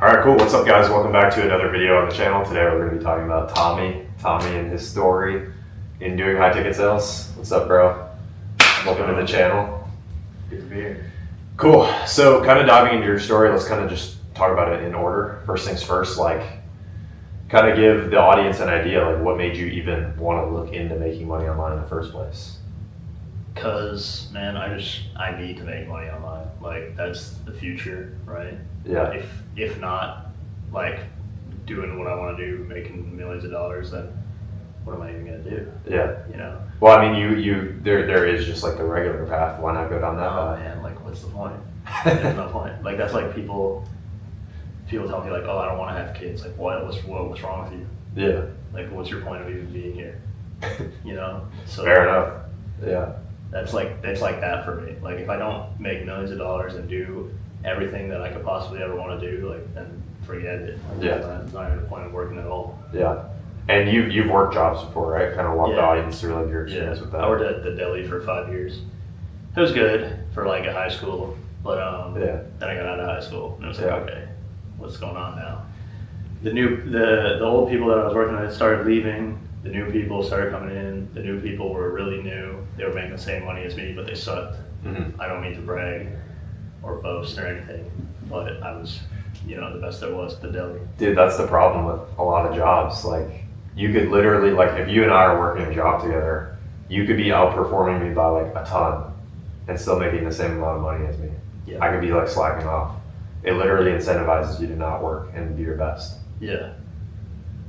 Alright, cool. What's up, guys? Welcome back to another video on the channel. Today we're going to be talking about Tommy and his story in doing high ticket sales. What's up, bro? Welcome to the channel. Good to be here. Cool. So kind of diving into your story, let's kind of just talk about it in order. First things first, like kind of give the audience an idea, like what made you even want to look into making money online in the first place? Cause man, I need to make money online. Like that's the future, right? Yeah. If not, like doing what I want to do, making millions of dollars, then what am I even gonna do? Yeah. You know. Well, I mean, there is just like the regular path. Why not go down that Oh path? man, like what's the point? There's no point. Like that's like people tell me like, oh, I don't want to have kids. Like what's wrong with you? Yeah. Like what's your point of even being here? You know. So fair enough. Yeah. That's like that for me. Like if I don't make millions of dollars and do everything that I could possibly ever want to do, like then forget it. Like, Yeah. It's not even a point of working at all. Yeah. And you've worked jobs before, right? Kind of walk the Yeah. audience through like your experience with that. I worked at the Deli for 5 years. It was good for like a high school, but then I got out of high school and it was like, okay, what's going on now? The old people that I was working with started leaving. The new people started coming in. The new people were really new. They were making the same money as me, but they sucked. Mm-hmm. I don't mean to brag or boast or anything, but I was, the best there was at the Deli. Dude, that's the problem with a lot of jobs. Like, you could literally, like, if you and I are working a job together, you could be outperforming me by like a ton and still making the same amount of money as me. Yeah. I could be like slacking off. It literally incentivizes you to not work and do your best. Yeah.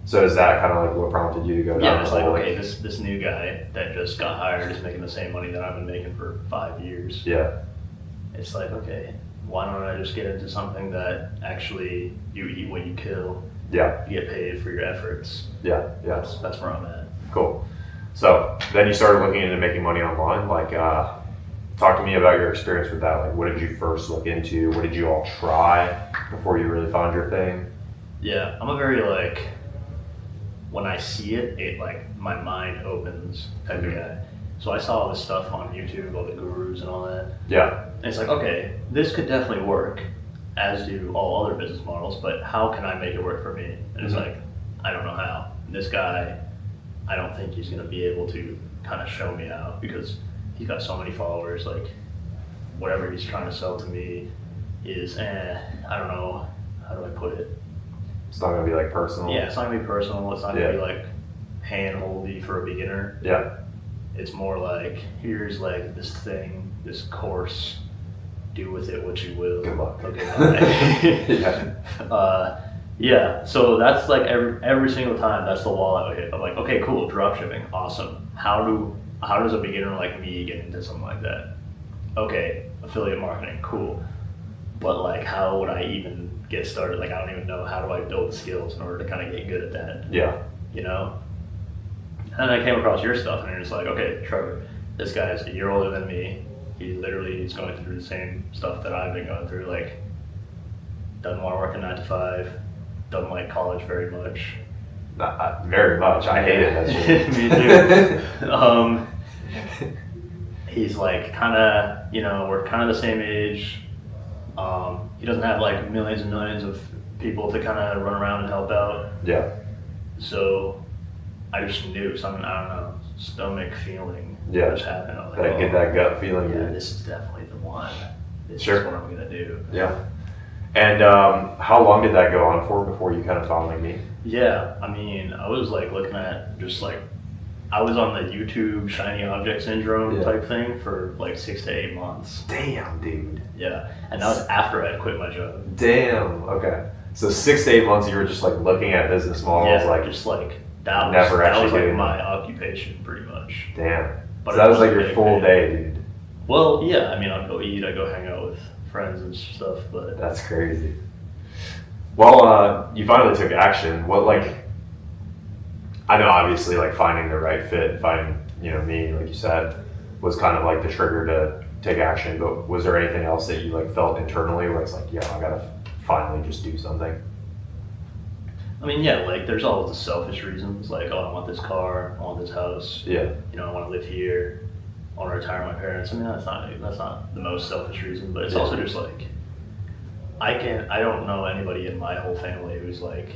So is that kind of like what prompted you to go down? Yeah, it's like, okay, this new guy that just got hired is making the same money that I've been making for 5 years. Yeah. It's like, okay, why don't I just get into something that actually you eat what you kill? Yeah. You get paid for your efforts. Yeah. Yeah. That's where I'm at. Cool. So then you started looking into making money online. Like, talk to me about your experience with that. Like, what did you first look into? What did you all try before you really found your thing? Yeah, I'm a very like, when I see it like my mind opens type of guy. So I saw all this stuff on YouTube, all the gurus and all that. Yeah. And it's like, okay, this could definitely work, as do all other business models, but how can I make it work for me? And it's like, I don't know how. And this guy, I don't think he's gonna be able to kind of show me how, because he's got so many followers. Like whatever he's trying to sell to me is, I don't know, how do I put it? It's not gonna be like personal. Yeah, it's not gonna be personal. It's not gonna be like hand-holdy for a beginner. Yeah. It's more like, here's like this thing, this course, do with it what you will. Good luck. Okay, bye. Yeah, so that's like every single time, that's the wall I would hit. I'm like, okay, cool, dropshipping, awesome. How does a beginner like me get into something like that? Okay, affiliate marketing, cool. But like, how would I even get started? Like, I don't even know, how do I build the skills in order to kind of get good at that? Yeah. You know? And I came across your stuff and you're just like, okay, Trevor, this guy's a year older than me. He literally is going through the same stuff that I've been going through. Like, doesn't want to work a 9 to 5, doesn't like college very much. Not very much. I hated that shit. Me too. He's like kind of, we're kind of the same age. He doesn't have like millions and millions of people to kind of run around and help out. Yeah. So I just knew something, I don't know, stomach feeling just happened. I was like, Get that gut feeling. Yeah, dude. this is definitely the one. This Sure. is what I'm gonna do. Yeah. And how long did that go on for before you kind of found like me? Yeah, I mean, I was like looking at just like, I was on the YouTube shiny object syndrome type thing for like 6 to 8 months. Damn, dude. Yeah, and that was after I had quit my job. Damn. Okay. So 6 to 8 months, you were just like looking at business models, like just like that was never that actually was like doing my occupation pretty much. Damn. But So that was like your getting full paid. day, dude. Well, yeah, I mean, I'd go eat, I'd go hang out with friends and stuff, but That's crazy. Well, you finally took action. What, like, I know obviously like finding the right fit, finding, me, like you said, was kind of like the trigger to take action, but was there anything else that you like felt internally where it's like, yeah, I gotta finally just do something? I mean, yeah, like there's all the selfish reasons, like, oh, I want this car, I want this house, Yeah. I want to live here, I want to retire my parents. I mean, that's not the most selfish reason, but it's Yeah. also just like, I don't know anybody in my whole family who's like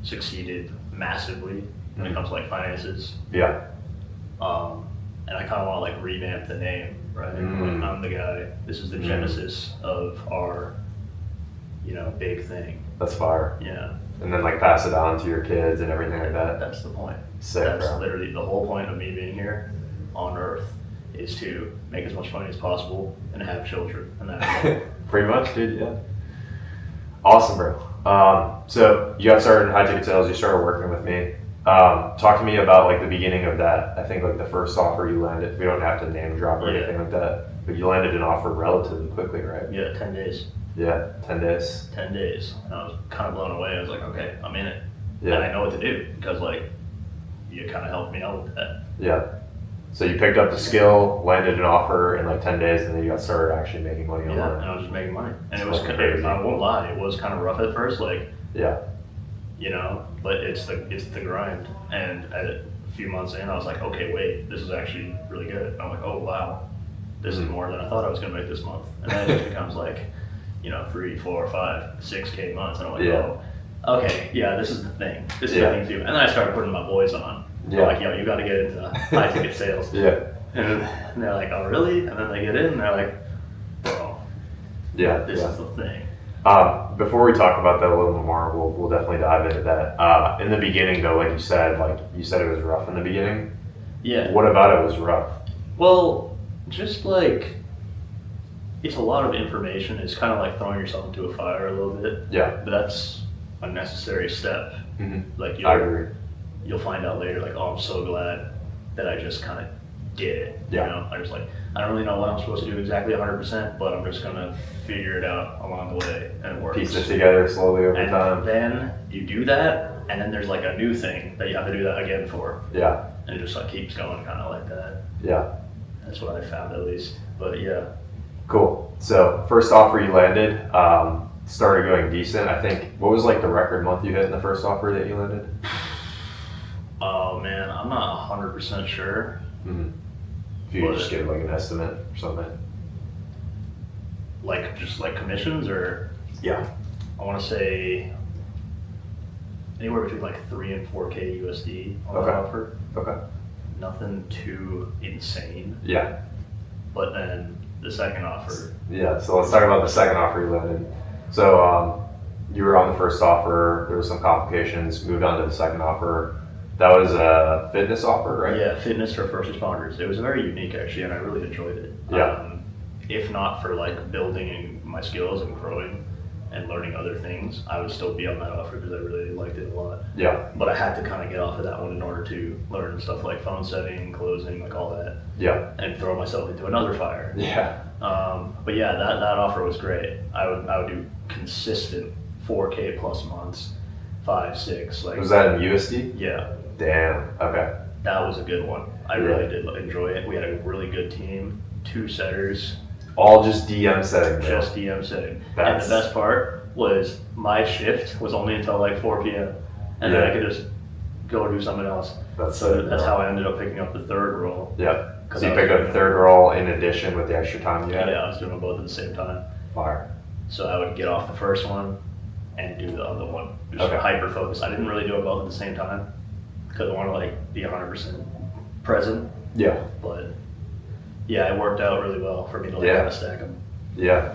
succeeded massively when it comes to like finances. Yeah. And I kind of want to like revamp the name, right? Like, I'm the guy. This is the genesis of our, big thing. That's fire. Yeah. And then like pass it on to your kids and everything like that. That's the point. Sick, That's bro. literally the whole point of me being here on Earth is to make as much money as possible and have children. And that's Pretty much, dude. Yeah. Awesome, bro. So you got started in high ticket sales. You started working with me. Talk to me about like the beginning of that. I think like the first offer you landed. We don't have to name drop or anything like that, but you landed an offer relatively quickly, right? Yeah, 10 days. Yeah, 10 days. 10 days. And I was kind of blown away. I was like, okay, I'm in it. Yeah. And I know what to do because like you kind of helped me out with that. Yeah. So you picked up the skill, landed an offer in like 10 days, and then you got started actually making money Yeah, online. and I was just making money. And It's it was, fucking crazy. I won't lie, it was kind of rough at first, like, Yeah. but it's the grind. And a few months in, I was like, okay, wait, this is actually really good. And I'm like, oh wow, this is more than I thought I was gonna make this month. And then it just becomes like, 3, 4, 5, 6K months. And I'm like, Yeah. oh, okay, yeah, this is the thing. This is Yeah. the thing too. And then I started putting my boys on. Yeah. They're like, yo, you gotta get into high ticket sales. Yeah. And they're like, oh really? And then they get in and they're like, bro, Yeah. this yeah. is the thing. Before we talk about that a little more, we'll definitely dive into that. In the beginning though, like you said it was rough in the beginning. Yeah. What about it was rough? Well, just like, it's a lot of information. It's kind of like throwing yourself into a fire a little bit. Yeah. But that's a necessary step. Mm-hmm. Like I agree. you'll find out later, like, oh, I'm so glad that I just kind of did it. Yeah. I just like, I don't really know what I'm supposed to do exactly 100%, but I'm just gonna figure it out along the way, and it works. Piece it together slowly over And time. then you do that, and then there's like a new thing that you have to do that again for, Yeah. and it just like keeps going, kind of like that. Yeah. That's what I found at least. But yeah. Cool. So first offer you landed, started going decent. I think, what was like the record month you hit in the first offer that you landed? Oh man, I'm not 100% sure. Mm-hmm. If you could just give like an estimate or something. Like just like commissions, or Yeah. I want to say anywhere between like 3 and 4K USD on Okay. that offer. Okay. Nothing too insane. Yeah. But then the second offer, Yeah. So let's talk about the second offer you landed. So you were on the first offer. There was some complications. Moved on to the second offer. That was a fitness offer, right? yeah, fitness for first responders. It was very unique actually, and I really enjoyed it. Yeah. If not for like building my skills and growing and learning other things, I would still be on that offer because I really liked it a lot. Yeah. But I had to kind of get off of that one in order to learn stuff like phone setting, closing, like all that, Yeah. and throw myself into another fire. Yeah. But yeah, that offer was great. I would do consistent 4K plus months, 5, 6. Like Was that in USD? yeah, Damn. Okay. that was a good one. I Yeah. really did enjoy it. We had a really good team, 2 setters, All just DM setting. Bro. just DM setting. That's- And the best part was my shift was only until like 4 p.m. and then Yeah. I could just go do something else. That's So it, that's bro. how I ended up picking up the third role. Yeah. 'Cause So you I was picked up doing- the third role in addition with the extra time you had? Yeah, I was doing them both at the same time. Fire. So I would get off the first one and do the other one. Just Okay. hyper focus. I didn't really do it both at the same time because I want to like be 100% present. Yeah. But yeah, it worked out really well for me to like Yeah. kind of stack them. Yeah.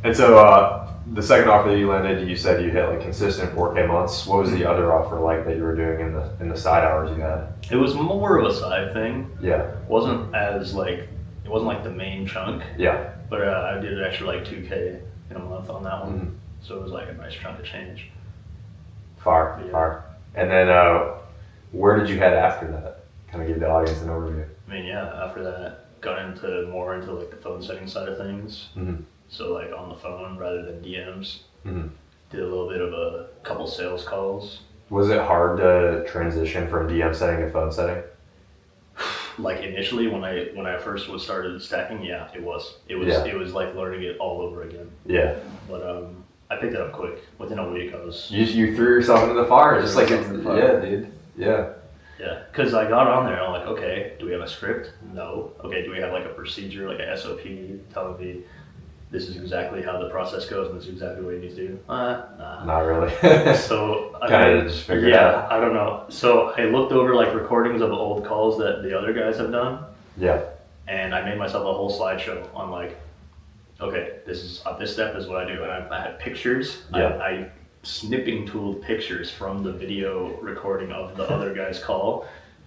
And so the second offer that you landed, you said you hit like consistent 4K months. What was the other offer like that you were doing in the side hours you had? It was more of a side thing. Yeah. It wasn't like the main chunk, Yeah. but I did an extra like 2K in a month on that one. Mhm. So it was like a nice chunk of change. Fire. Yeah. Fire. And then where did you head after that? Kind of give the audience an overview. I mean, yeah, after that, got more into like the phone setting side of things. Mm-hmm. So like on the phone rather than DMs. Mm-hmm. Did a little bit of a couple sales calls. Was it hard to transition from DM setting to phone setting? Like initially when I first started stacking, yeah, it was Yeah. it was like learning it all over again. Yeah. But I picked it up quick. Within a week, I was You threw yourself into the fire, just like Threw it's, myself in the fire. yeah, dude. Yeah. yeah, because I got on there and I'm like, okay, do we have a script? No. Okay, do we have like a procedure, like a SOP telling me this is exactly how the process goes and this is exactly what you need to do. Nah. Not really. So Kind of just figured it out. I don't know. So I looked over like recordings of old calls that the other guys have done, Yeah. and I made myself a whole slideshow on like, okay, this step is what I do, and I had pictures. Yeah. I snipping tooled pictures from the video recording of the other guy's call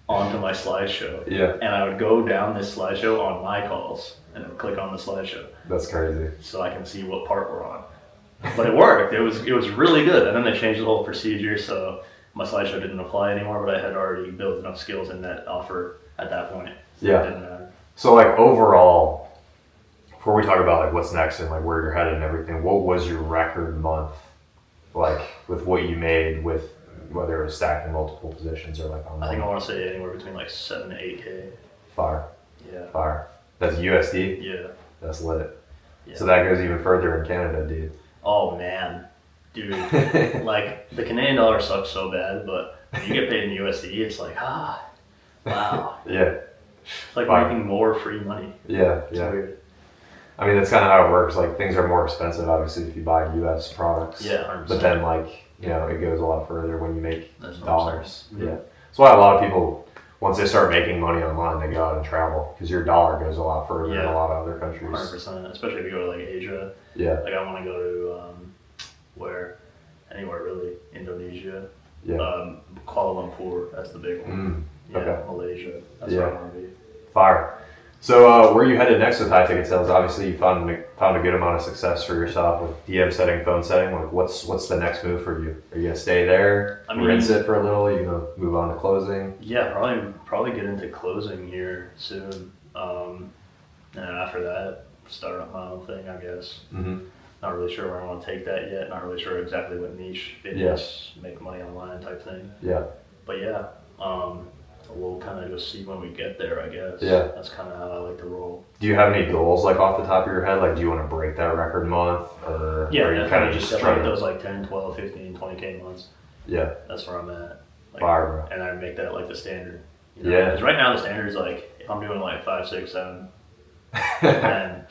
onto my slideshow. Yeah. And I would go down this slideshow on my calls and then click on the slideshow That's crazy. so I can see what part we're on. But it worked. It was really good. And then they changed the whole procedure, so my slideshow didn't apply anymore, but I had already built enough skills in that offer at that point. So Yeah. It didn't matter. So like overall, before we talk about like what's next and like where you're headed and everything, what was your record month like with what you made with whether it was stacking multiple positions or like on I think I one? want to say anywhere between like 7 to 8K. Fire. Yeah. Fire. That's USD? Yeah. That's lit. Yeah. So that goes even further in Canada, dude. Oh man, dude, like the Canadian dollar sucks so bad, but when you get paid in USD, it's like wow, Yeah. it's like Fine. making more free money. Yeah. It's Yeah. weird. I mean, that's kind of how it works. Like things are more expensive, obviously, if you buy U.S. products. Yeah, 100%. But then, like, you know, it goes a lot further when you make That's what I'm dollars. saying. Yeah. That's why a lot of people, once they start making money online, they go out and travel because your dollar goes a lot further in Yeah. a lot of other countries. 100%, especially if you go to like Asia. Yeah. Like I want to go to anywhere really, Indonesia, Yeah. Kuala Lumpur. That's the big one. Yeah, okay. Malaysia. That's Yeah. where I want to be. Fire. So, where are you headed next with high ticket sales? Obviously, you found a good amount of success for yourself with DM setting, phone setting. Like, what's the next move for you? Are you gonna stay there, I mean- rinse it for a little? You gonna move on to closing? Yeah, probably get into closing here soon. And then after that, start up my own thing, I guess. Mm-hmm. Not really sure where I want to take that yet. Not really sure exactly what niche fitness, make money online type thing. Yeah. But yeah, we'll kind of just see when we get there, I guess. Yeah. That's kind of how I like to roll. Do you have any goals like off the top of your head? Like, do you want to break that record month, or Yeah, are you kind of just definitely trying to? those like 10, 12, 15, 20K months. Yeah. That's where I'm at. Like, Fire, bro. and I make that like the standard. You know? Yeah. Because right now the standard is like, if I'm doing like 5, 6, 7, then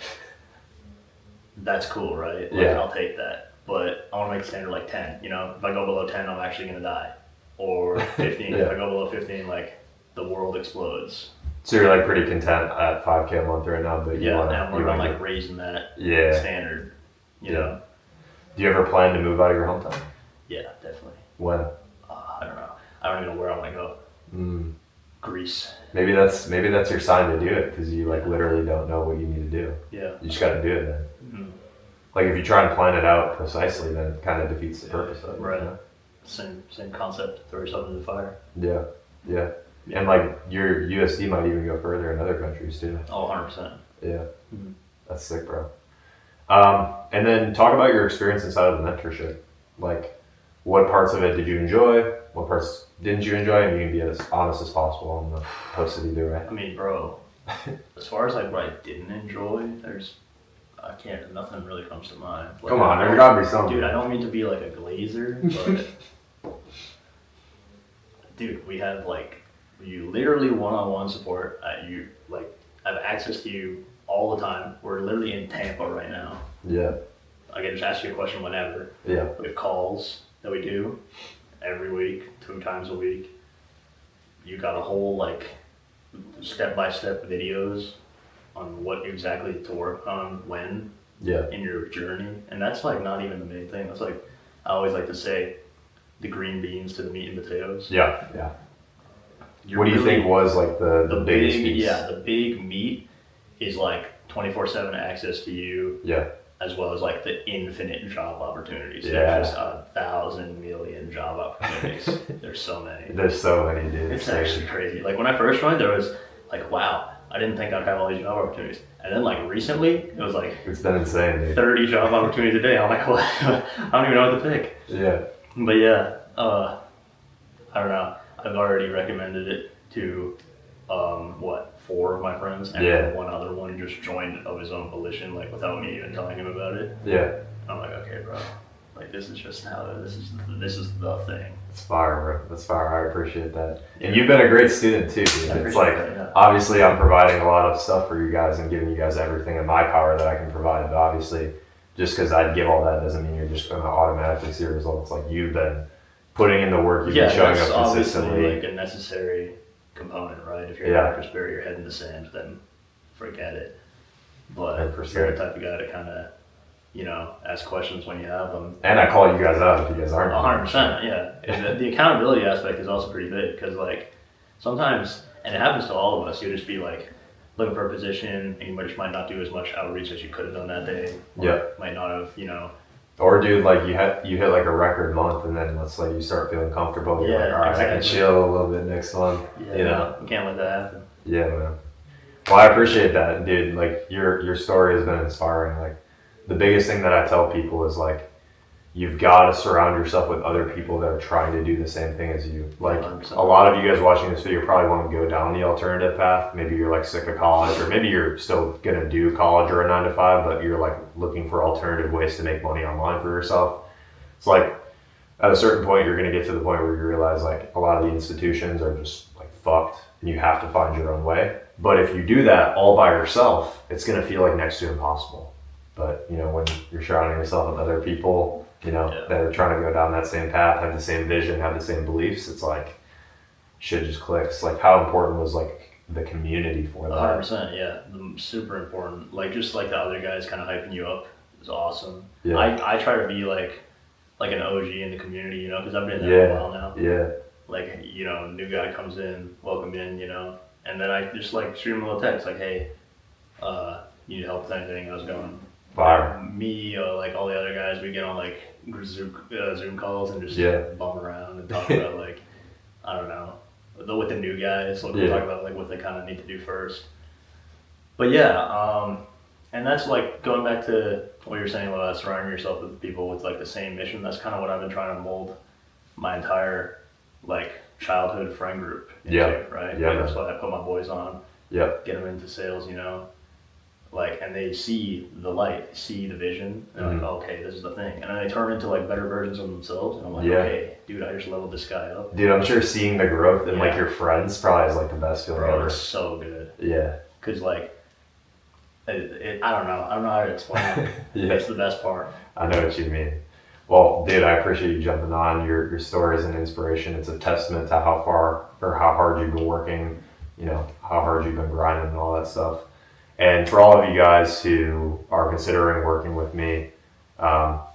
that's cool, right? Like, Yeah. I'll take that. But I want to make the standard like 10. You know, if I go below 10, I'm actually gonna die. Or 15. Yeah. If I go below 15, like the world explodes. So you're like pretty content at 5K a month right now, but you Yeah, want and I'm to. working on like raising that Yeah. standard. You Yeah. know? Do you ever plan to move out of your hometown? Yeah, definitely. When? I don't know. I don't even know where I want to go. Mm. Greece. Maybe that's your sign to do it because you like literally don't know what you need to do. Yeah. You just got to do it then. Mhm. Like if you try and plan it out precisely, then it kind of defeats the purpose of it. Right. You know? Same concept. Throw yourself into the fire. Yeah. Yeah. And like your USD might even go further in other countries too. Oh, 100%. Yeah. Mhm. That's sick, bro. And then talk about your experience inside of the mentorship. Like, what parts of it did you enjoy? What parts didn't you enjoy? And you can be as honest as possible on the post it either way. I mean, bro, as far as like what I didn't enjoy, nothing really comes to mind. Like, Come on, there's gotta be something. Dude, I don't mean to be like a glazer, but dude, we have like you literally one-on-one support. You like I have access to you all the time. We're literally in Tampa right now. Yeah. I can just ask you a question whenever. Yeah. We have calls that we do every week, 2 times a week. You got a whole like step-by-step videos on what exactly to work on when Yeah. in your journey. And that's like not even the main thing. That's like, I always like to say, the green beans to the meat and potatoes. Yeah. Yeah. You're What do you really- think was like the biggest big, piece? yeah, the big meat is like 24/7 access to you, Yeah. as well as like the infinite job opportunities. Yeah. There's just 1,000 million job opportunities. There's so many. There's so many, dude. It's actually crazy. Like when I first joined, there was like, wow, I didn't think I'd have all these job opportunities. And then like recently, it was like It's been insane, dude. 30 job opportunities a day. I'm like, what? I don't even know what to pick. Yeah. But yeah, I don't know. I've already recommended it to 4 of my friends, and Yeah. one other one just joined of his own volition, like without me even telling him about it. Yeah. I'm like, okay, bro. Like this is just how this is the thing. That's fire, bro. That's fire. I appreciate that. And you've been a great student too, dude. It's like, that, yeah. obviously I'm providing a lot of stuff for you guys and giving you guys everything in my power that I can provide. But obviously, just because I give all that doesn't mean you're just going to automatically see results. Like you've been putting in the work, you've been showing that's up consistently. obviously like a necessary component, right? If you're Yeah. a Dr. Spirit, your head in the sand, then forget it. But 100%. you're the type of guy to kind of, ask questions when you have them. And I call you guys out if you guys aren't. 100%, yeah. And the accountability aspect is also pretty big because, like, sometimes, and it happens to all of us, you'll just be like looking for a position and you just might not do as much outreach as you could have done that day. Or Yeah. might not have, Or dude, like you hit like a record month, and then let's like you start feeling comfortable. You're like, all right, I can exactly. chill a little bit next month. Yeah, we can't let that happen. Yeah, man. Well, I appreciate that, dude. Like your story has been inspiring. Like the biggest thing that I tell people is like you've got to surround yourself with other people that are trying to do the same thing as you. Like 100%. a lot of you guys watching this video probably want to go down the alternative path. Maybe you're like sick of college, or maybe you're still gonna do college or a 9 to 5, but you're like looking for alternative ways to make money online for yourself. It's like at a certain point you're gonna get to the point where you realize like a lot of the institutions are just like fucked, and you have to find your own way. But if you do that all by yourself, it's gonna feel like next to impossible. But when you're surrounding yourself with other people, that are trying to go down that same path, have the same vision, have the same beliefs, it's like shit just clicks. Like how important was like the community for that? 100%, yeah, super important. Like just like the other guys kind of hyping you up is awesome. Yeah. I try to be like an OG in the community, because I've been there a while now. Yeah. Like new guy comes in, welcome in, and then I just like shoot him a little text like, hey, you need help with anything? How's it going? Fire. Me, like all the other guys, we get on like Zoom calls and just bum around and talk about like, I don't know, with the new guys, like we'll talk about like what they kind of need to do first. But yeah, and that's like going back to what you're saying about surrounding yourself with people with like the same mission. That's kind of what I've been trying to mold my entire like childhood friend group into, right? Yeah. Like, that's what I put my boys on. Yeah. Get them into sales, like, and they see the light, see the vision, and like, okay, this is the thing, and then they turn into like better versions of themselves, and I'm like, okay, dude, I just leveled this guy up. Dude, I'm sure seeing the growth in like your friends probably is like the best feeling ever. It's so good. Yeah. Cause like, I don't know how to explain it. It's the best part. I know what you mean. Well, dude, I appreciate you jumping on. Your story is an inspiration. It's a testament to how hard you've been working, how hard you've been grinding and all that stuff. And for all of you guys who are considering working with me,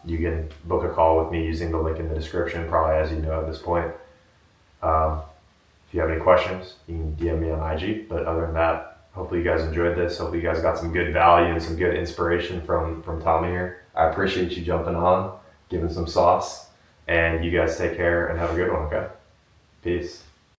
you can book a call with me using the link in the description, probably as you know at this point. If you have any questions, you can DM me on IG. But other than that, hopefully you guys enjoyed this. Hopefully you guys got some good value and some good inspiration from Tommy here. I appreciate you jumping on, giving some sauce. And you guys take care and have a good one, okay? Peace.